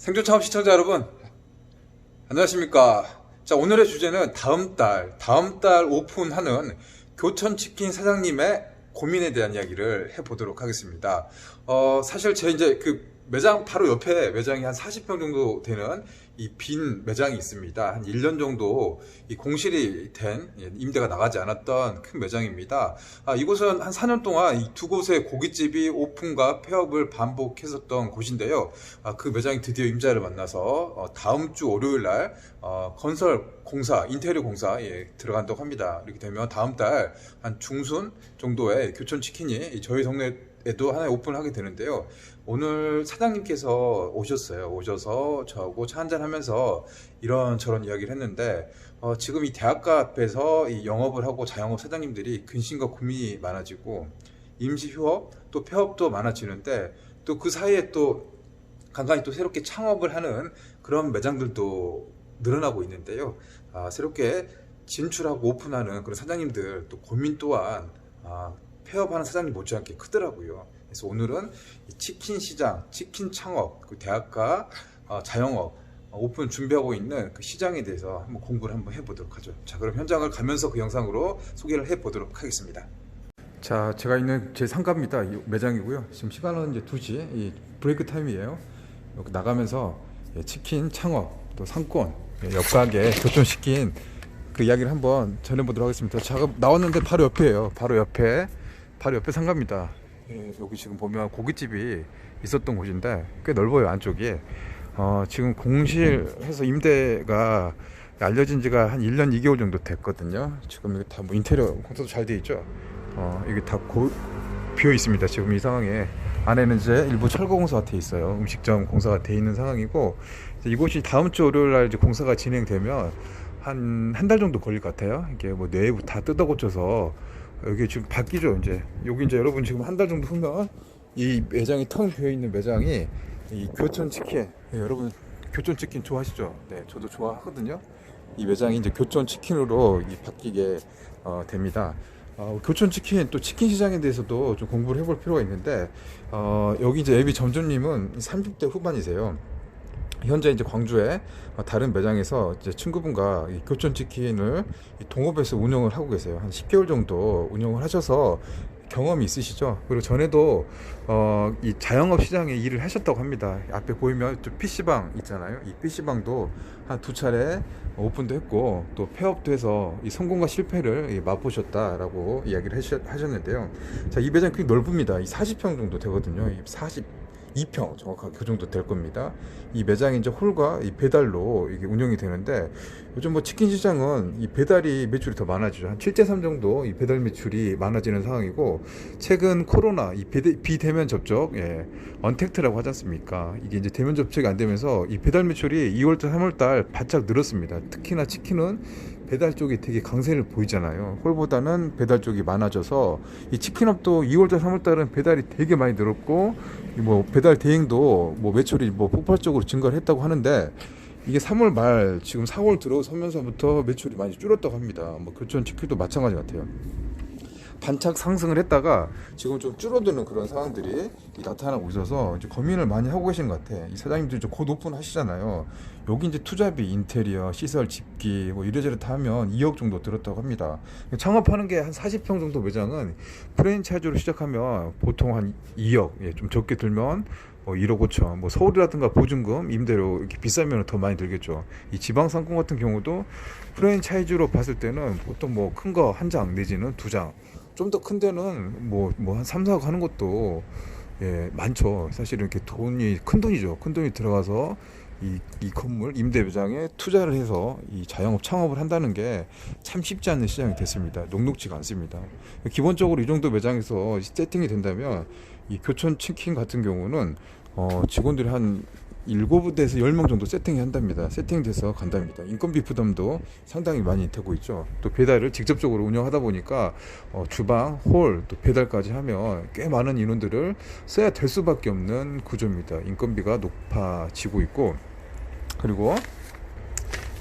생존 창업 시청자 여러분, 안녕하십니까. 자, 오늘의 주제는 다음 달 오픈하는 교촌치킨 사장님의 고민에 대한 이야기를 해보도록 하겠습니다. 사실 제 이제 그 매장 바로 옆에 매장이 한 40평 정도 되는 이 빈 매장이 있습니다. 한 1년 정도 이 공실이 된 임대가 나가지 않았던 큰 매장입니다. 이곳은 한 4년 동안 이 두 곳의 고깃집이 오픈과 폐업을 반복했었던 곳인데요. 그 매장이 드디어 임자를 만나서 다음 주 월요일 날 건설 공사, 인테리어 공사에 들어간다고 합니다. 이렇게 되면 다음 달 한 중순 정도에 교촌치킨이 저희 동네에도 하나 오픈하게 되는데요. 오늘 사장님께서 오셔서 저하고 차 한잔 하면서 이런저런 이야기를 했는데, 지금 이 대학가 앞에서 이 영업을 하고 자영업 사장님들이 근심과 고민이 많아지고 임시 휴업 또 폐업도 많아지는데, 또 그 사이에 또 간간히 또 새롭게 창업을 하는 그런 매장들도 늘어나고 있는데요. 새롭게 진출하고 오픈하는 그런 사장님들 또 고민 또한 폐업하는 사장님 못지않게 크더라고요. 그래서 오늘은 이 치킨 시장, 치킨 창업, 그 대학가 자영업 오픈 준비하고 있는 그 시장에 대해서 한번 공부를 한번 해보도록 하죠. 자, 그럼 현장을 가면서 그 영상으로 소개를 해보도록 하겠습니다. 자, 제가 있는 제 상가입니다. 이 매장이고요. 지금 시간은 이제 2시, 이 브레이크 타임이에요. 여기 나가면서 치킨 창업, 또 상권, 옆가게 교촌시킨 그 이야기를 한번 전해보도록 하겠습니다. 제가 나왔는데 바로 옆이에요. 바로 옆에 상가입니다. 여기 지금 보면 고깃집이 있었던 곳인데 꽤 넓어요, 안쪽이. 지금 공실해서 임대가 알려진 지가 한 1년 2개월 정도 됐거든요. 지금 여기 다 뭐 인테리어 공사도 잘 돼 있죠. 여기 다 비어 있습니다. 지금 이 상황에 안에는 이제 일부 철거 공사가 돼 있어요. 음식점 공사가 돼 있는 상황이고, 이곳이 다음 주 월요일 날 이제 공사가 진행되면 한 달 정도 걸릴 것 같아요. 이게 뭐 내부 다 뜯어 고쳐서 여기 지금 바뀌죠. 이제 여기 이제 여러분 지금 한 달 정도 후면 이 매장이 텅 비어 있는 매장이 이 교촌치킨, 여러분 교촌치킨 좋아하시죠? 네, 저도 좋아하거든요. 이 매장이 이제 교촌치킨으로 바뀌게 됩니다. 교촌치킨 또 치킨 시장에 대해서도 좀 공부를 해볼 필요가 있는데, 여기 이제 예비 점주님은 30대 후반이세요. 현재 이제 광주에 다른 매장에서 이제 친구분과 이 교촌치킨을 동업해서 운영을 하고 계세요. 한 10개월 정도 운영을 하셔서 경험이 있으시죠. 그리고 전에도 이 자영업 시장에 일을 하셨다고 합니다. 앞에 보이면 좀 PC방 있잖아요. 이 PC방도 한 2차례 오픈도 했고 또 폐업도 해서 이 성공과 실패를 맛보셨다라고 이야기를 하셨는데요. 자, 이 매장 꽤 넓습니다. 이 40평 정도 되거든요. 42평 정확하게 그 정도 될 겁니다. 이 매장이 이제 홀과 이 배달로 이게 운영이 되는데, 요즘 뭐 치킨 시장은 이 배달이 매출이 더 많아지죠. 한 7대3 정도 이 배달 매출이 많아지는 상황이고, 최근 코로나 이 비대면 접촉, 언택트라고 하지 않습니까? 이게 이제 대면 접촉이 안 되면서 이 배달 매출이 2월달 3월달 바짝 늘었습니다. 특히나 치킨은 배달 쪽이 되게 강세를 보이잖아요. 홀보다는 배달 쪽이 많아져서 이 치킨업도 2월달 3월달은 배달이 되게 많이 늘었고, 뭐 배달 대행도 뭐 매출이 뭐 폭발적으로 증가를 했다고 하는데, 이게 3월 말 지금 4월 들어서면서부터 매출이 많이 줄었다고 합니다. 뭐 교촌치킨도 마찬가지 같아요. 반짝 상승을 했다가 지금 좀 줄어드는 그런 상황들이 나타나고 있어서 이제 고민을 많이 하고 계신 것 같아. 이 사장님들 이제 곧 오픈하시잖아요. 여기 이제 투자비, 인테리어, 시설, 집기 뭐 이래저래 다 하면 2억 정도 들었다고 합니다. 창업하는 게 한 40평 정도 매장은 프랜차이즈로 시작하면 보통 한 2억, 좀 적게 들면 1억 5천, 뭐 서울이라든가 보증금, 임대료 이렇게 비싸면 더 많이 들겠죠. 이 지방 상권 같은 경우도 프랜차이즈로 봤을 때는 보통 뭐 큰 거 한 장 내지는 두 장, 좀 더 큰 데는 뭐 한 3, 4억 하는 것도 많죠. 사실 이렇게 큰 돈이죠. 큰 돈이 들어가서 이 건물 임대 매장에 투자를 해서 이 자영업 창업을 한다는 게 참 쉽지 않은 시장이 됐습니다. 녹록지가 않습니다. 기본적으로 이 정도 매장에서 세팅이 된다면 이 교촌치킨 같은 경우는 직원들이 한 7에서 10명 정도 세팅이 한답니다. 세팅돼서 간답니다. 인건비 부담도 상당히 많이 되고 있죠. 또 배달을 직접적으로 운영하다 보니까 주방, 홀, 또 배달까지 하면 꽤 많은 인원들을 써야 될 수밖에 없는 구조입니다. 인건비가 높아지고 있고, 그리고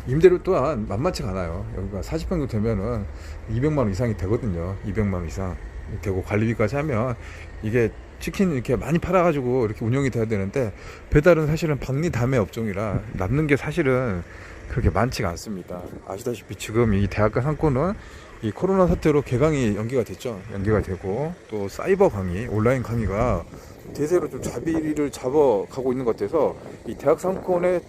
임대료 또한 만만치가 않아요. 여기가 40평 정도 되면은 200만 원 이상이 되거든요. 200만 원 이상 되고 관리비까지 하면 이게 치킨 이렇게 많이 팔아가지고 이렇게 운영이 돼야 되는데, 배달은 사실은 박리담의 업종이라 남는 게 사실은 그렇게 많지가 않습니다. 아시다시피 지금 이 대학가 상권은 이 코로나 사태로 개강이 연기가 됐죠. 연기가 되고, 또 사이버 강의, 온라인 강의가 대세로 좀 자리를 잡아가고 있는 것 같아서 이 대학 상권의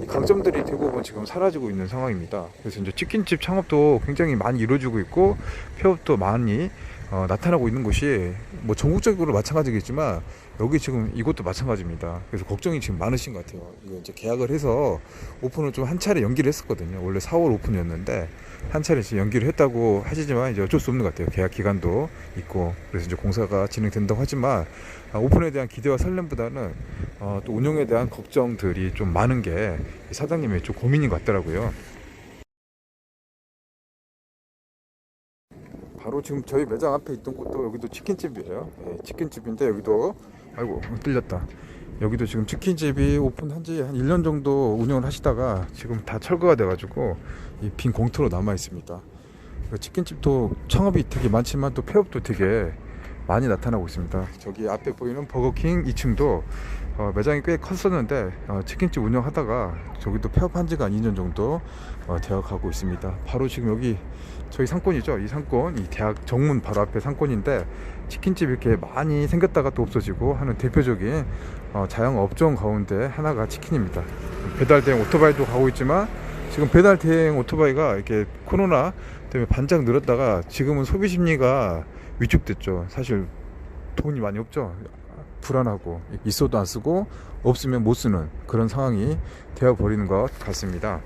이 강점들이 대부분 지금 사라지고 있는 상황입니다. 그래서 이제 치킨집 창업도 굉장히 많이 이루어지고 있고, 폐업도 많이 나타나고 있는 곳이 뭐 전국적으로 마찬가지겠지만, 여기 지금 이곳도 마찬가지입니다. 그래서 걱정이 지금 많으신 것 같아요. 이거 이제 계약을 해서 오픈을 좀 한 차례 연기를 했었거든요. 원래 4월 오픈이었는데 한 차례 지금 연기를 했다고 하시지만, 이제 어쩔 수 없는 것 같아요. 계약 기간도 있고, 그래서 이제 공사가 진행된다고 하지만, 오픈에 대한 기대와 설렘보다는 또 운영에 대한 걱정들이 좀 많은 게 사장님의 좀 고민인 것 같더라고요. 바로 지금 저희 매장 앞에 있던 곳도 여기도 치킨집이에요. 네, 치킨집인데 여기도, 아이고 뚫렸다. 여기도 지금 치킨집이 오픈한 지 한 1년 정도 운영을 하시다가 지금 다 철거가 돼가지고 이 빈 공터로 남아 있습니다. 치킨집도 창업이 되게 많지만 또 폐업도 되게 많이 나타나고 있습니다. 저기 앞에 보이는 버거킹 2층도 매장이 꽤 컸었는데 치킨집 운영하다가 저기도 폐업한 지가 2년 정도 되어 가고 있습니다. 바로 지금 여기 저희 상권이죠. 이 상권, 이 대학 정문 바로 앞에 상권인데, 치킨집 이렇게 많이 생겼다가 또 없어지고 하는 대표적인 자영업종 가운데 하나가 치킨입니다. 배달 대행 오토바이도 가고 있지만, 지금 배달 대행 오토바이가 이렇게 코로나 때문에 반짝 늘었다가 지금은 소비 심리가 위축됐죠. 사실 돈이 많이 없죠. 불안하고, 있어도 안 쓰고 없으면 못 쓰는 그런 상황이 되어 버리는 것 같습니다.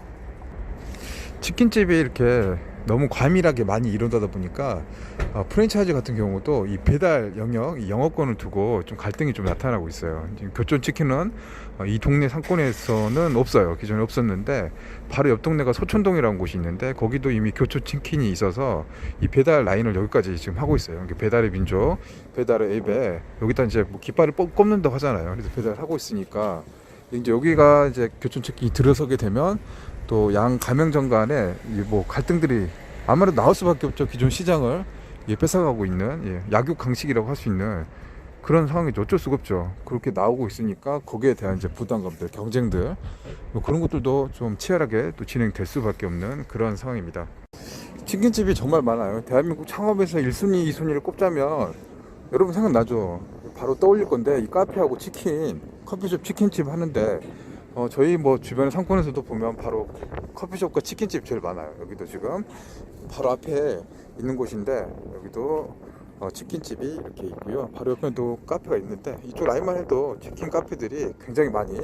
치킨집이 이렇게 너무 과밀하게 많이 이루어다 보니까 프랜차이즈 같은 경우도 이 배달 영역, 이 영업권을 두고 좀 갈등이 좀 나타나고 있어요. 지금 교촌치킨은 이 동네 상권에서는 없어요. 기존에 없었는데, 바로 옆 동네가 서촌동이라는 곳이 있는데 거기도 이미 교촌치킨이 있어서 이 배달 라인을 여기까지 지금 하고 있어요. 배달의 민족, 배달의 앱에 여기다 이제 뭐 깃발을 꼽는다고 하잖아요. 그래서 배달을 하고 있으니까, 이제 여기가 이제 교촌치킨이 들어서게 되면 또 양 가맹점 간에 뭐 갈등들이 아무래도 나올 수밖에 없죠. 기존 시장을 뺏어가고 있는 약육 강식이라고 할 수 있는 그런 상황이죠. 어쩔 수가 없죠. 그렇게 나오고 있으니까 거기에 대한 이제 부담감들, 경쟁들, 뭐 그런 것들도 좀 치열하게 또 진행될 수밖에 없는 그런 상황입니다. 치킨집이 정말 많아요. 대한민국 창업에서 1순위, 2순위를 꼽자면 여러분 생각나죠? 바로 떠올릴 건데, 이 카페하고 치킨, 커피숍 치킨집 하는데, 저희 뭐 주변 상권에서도 보면 바로 커피숍과 치킨집 제일 많아요. 여기도 지금 바로 앞에 있는 곳인데, 여기도 치킨집이 이렇게 있고요. 바로 옆에도 카페가 있는데, 이쪽 라인만 해도 치킨 카페들이 굉장히 많이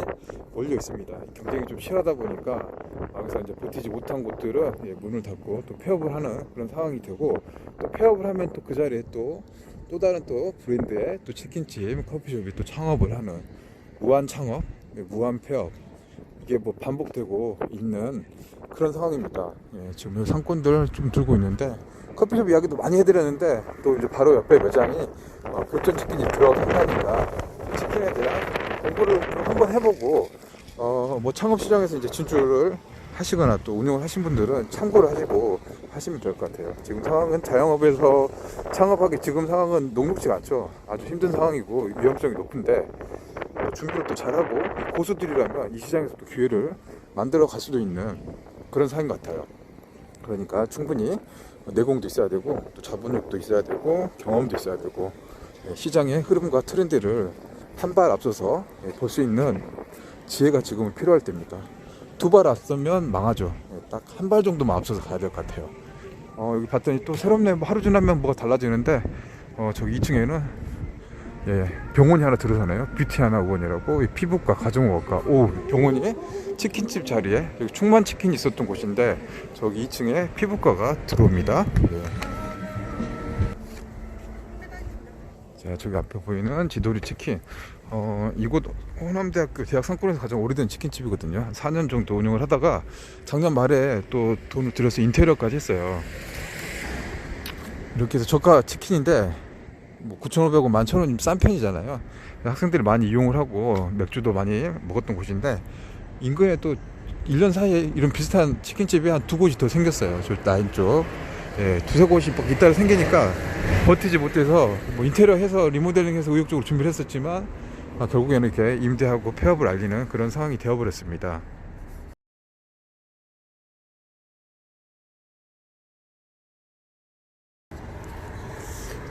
몰려 있습니다. 경쟁이 좀 치열하다 보니까 여기서 이제 버티지 못한 곳들은 문을 닫고 또 폐업을 하는 그런 상황이 되고, 또 폐업을 하면 또 그 자리에 또 다른 또 브랜드의 또 치킨집, 커피숍이 또 창업을 하는 무한 창업, 무한 폐업, 이게 뭐 반복되고 있는 그런 상황입니다. 지금 상권들 좀 들고 있는데, 커피숍 이야기도 많이 해드렸는데, 또 이제 바로 옆에 매장이 교촌치킨이 들어간다니까 치킨에 대한 공부를 좀 한번 해보고, 뭐 창업시장에서 이제 진출을 하시거나 또 운영을 하신 분들은 참고를 하시고 하시면 될 것 같아요. 지금 상황은 자영업에서 창업하기, 지금 상황은 녹록지가 않죠. 아주 힘든 상황이고 위험성이 높은데, 준비를 또 잘하고 고수들이라면 이 시장에서 또 기회를 만들어 갈 수도 있는 그런 상황인 것 같아요. 그러니까 충분히 내공도 있어야 되고, 또 자본력도 있어야 되고, 경험도 있어야 되고, 시장의 흐름과 트렌드를 한 발 앞서서 볼 수 있는 지혜가 지금은 필요할 때입니다. 두 발 앞서면 망하죠. 딱 한 발 정도만 앞서서 가야 될 것 같아요. 여기 봤더니 또 새롭네. 뭐 하루 지나면 뭐가 달라지는데, 저기 2층에는 병원이 하나 들어서네요. 뷰티 하나 원이라고, 피부과, 가정의학과, 병원이 치킨집 자리에, 여기 충만 치킨이 있었던 곳인데 저기 2층에 피부과가 들어옵니다. 자, 저기 앞에 보이는 지도리 치킨, 이곳 호남대학교 대학 상권에서 가장 오래된 치킨집이거든요. 한 4년 정도 운영을 하다가 작년 말에 또 돈을 들여서 인테리어까지 했어요. 이렇게 해서 저가 치킨인데 뭐 9,500원, 11,000원 싼 편이잖아요. 학생들이 많이 이용을 하고 맥주도 많이 먹었던 곳인데, 인근에 또 1년 사이에 이런 비슷한 치킨집이 한 두 곳이 더 생겼어요. 저 라인 쪽. 예, 두세 곳이 잇따라 생기니까 버티지 못해서 뭐 인테리어 해서 리모델링해서 의욕적으로 준비를 했었지만 결국에는 이렇게 임대하고 폐업을 알리는 그런 상황이 되어버렸습니다.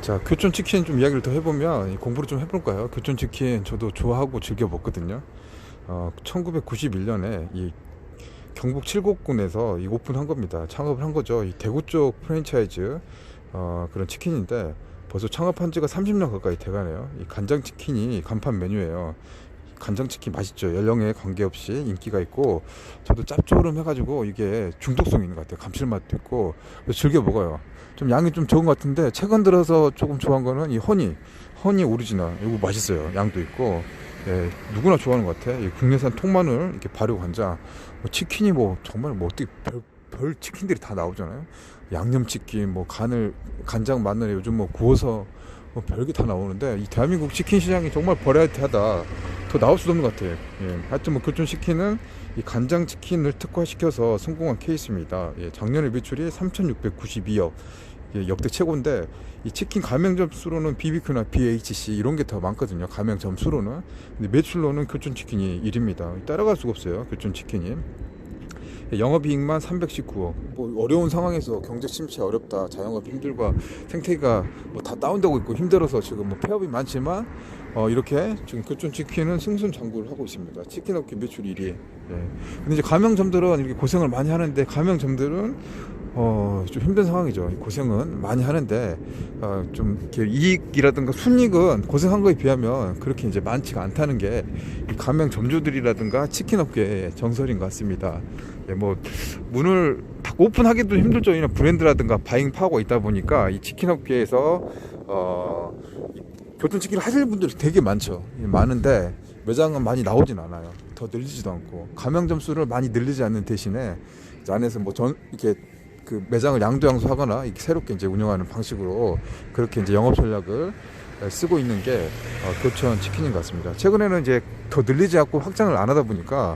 자, 교촌치킨 좀 이야기를 더 해보면 공부를 좀 해볼까요? 교촌치킨 저도 좋아하고 즐겨 먹거든요. 1991년에 이 경북 칠곡군에서 이 오픈한 겁니다. 창업을 한 거죠. 이 대구 쪽 프랜차이즈 그런 치킨인데 벌써 창업한 지가 30년 가까이 돼가네요. 이 간장치킨이 간판 메뉴예요. 간장치킨 맛있죠. 연령에 관계없이 인기가 있고 저도 짭조름 해가지고 이게 중독성이 있는 것 같아요. 감칠맛도 있고 즐겨 먹어요. 좀 양이 좀 적은 것 같은데 최근 들어서 조금 좋아한 거는 이 허니 오리지널 이거 맛있어요. 양도 있고 예, 누구나 좋아하는 것 같아. 이 국내산 통마늘 이렇게 발효 간장 뭐 치킨이 뭐 정말 뭐 어떻게 별 치킨들이 다 나오잖아요. 양념치킨 뭐 간장 마늘에 요즘 뭐 구워서 뭐 별게 다 나오는데 이 대한민국 치킨 시장이 정말 버라이어티하다. 더 나올 수도 없는 것 같아요. 예, 하여튼 뭐 교촌치킨은 이 간장치킨을 특화시켜서 성공한 케이스입니다. 예, 작년에 매출이 3,692억. 예, 역대 최고인데 이 치킨 가맹점 수로는 BBQ나 BHC 이런 게 더 많거든요. 가맹점 수로는. 근데 매출로는 교촌치킨이 1위입니다. 따라갈 수가 없어요. 교촌치킨이. 영업이익만 319억. 뭐 어려운 상황에서 경제 침체 어렵다, 자영업 힘들고 생태계가 뭐 다 다운되고 있고 힘들어서 지금 뭐 폐업이 많지만 이렇게 지금 교촌치킨은 승승장구를 하고 있습니다. 치킨업계 매출 1위. 예. 근데 이제 가맹점들은 이렇게 고생을 많이 하는데 가맹점들은 좀 힘든 상황이죠. 고생은 많이 하는데 좀 이렇게 이익이라든가 순이익은 고생한 거에 비하면 그렇게 이제 많지가 않다는 게 이 가맹점주들이라든가 치킨업계의 정설인 것 같습니다. 예, 뭐 문을 닫고 오픈하기도 힘들죠. 이런 브랜드라든가 바잉 파워가 있다 보니까 이 치킨업계에서 교촌치킨을 하실 분들이 되게 많죠. 많은데 매장은 많이 나오진 않아요. 더 늘리지도 않고 가맹점 수를 많이 늘리지 않는 대신에 안에서 뭐 이렇게 그 매장을 양도양수하거나 새롭게 이제 운영하는 방식으로 그렇게 이제 영업 전략을 쓰고 있는 게 교촌치킨인 것 같습니다. 최근에는 이제 더 늘리지 않고 확장을 안 하다 보니까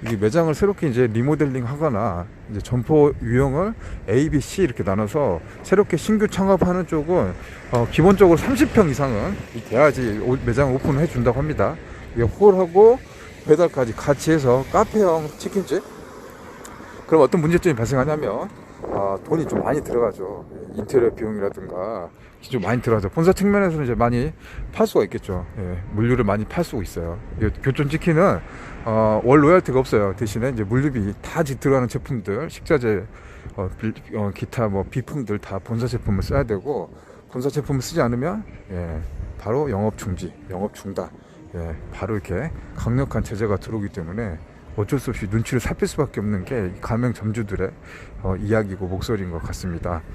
이 매장을 새롭게 이제 리모델링 하거나 이제 점포 유형을 A, B, C 이렇게 나눠서 새롭게 신규 창업하는 쪽은 기본적으로 30평 이상은 돼야지 매장을 오픈해 준다고 합니다. 이게 홀하고 배달까지 같이 해서 카페형 치킨집. 그럼 어떤 문제점이 발생하냐면 돈이 좀 많이 들어가죠. 인테리어 비용이라든가 좀 많이 들어가죠. 본사 측면에서는 이제 많이 팔 수가 있겠죠. 예, 물류를 많이 팔 수 있어요. 교촌치킨은 월 로얄티가 없어요. 대신에 이제 물류비 다 들어가는 제품들, 식자재, 기타 뭐 비품들 다 본사 제품을 써야 되고 본사 제품을 쓰지 않으면 바로 영업 중지, 영업 중단. 바로 이렇게 강력한 제재가 들어오기 때문에 어쩔 수 없이 눈치를 살필 수밖에 없는 게 가맹점주들의 이야기고 목소리인 것 같습니다.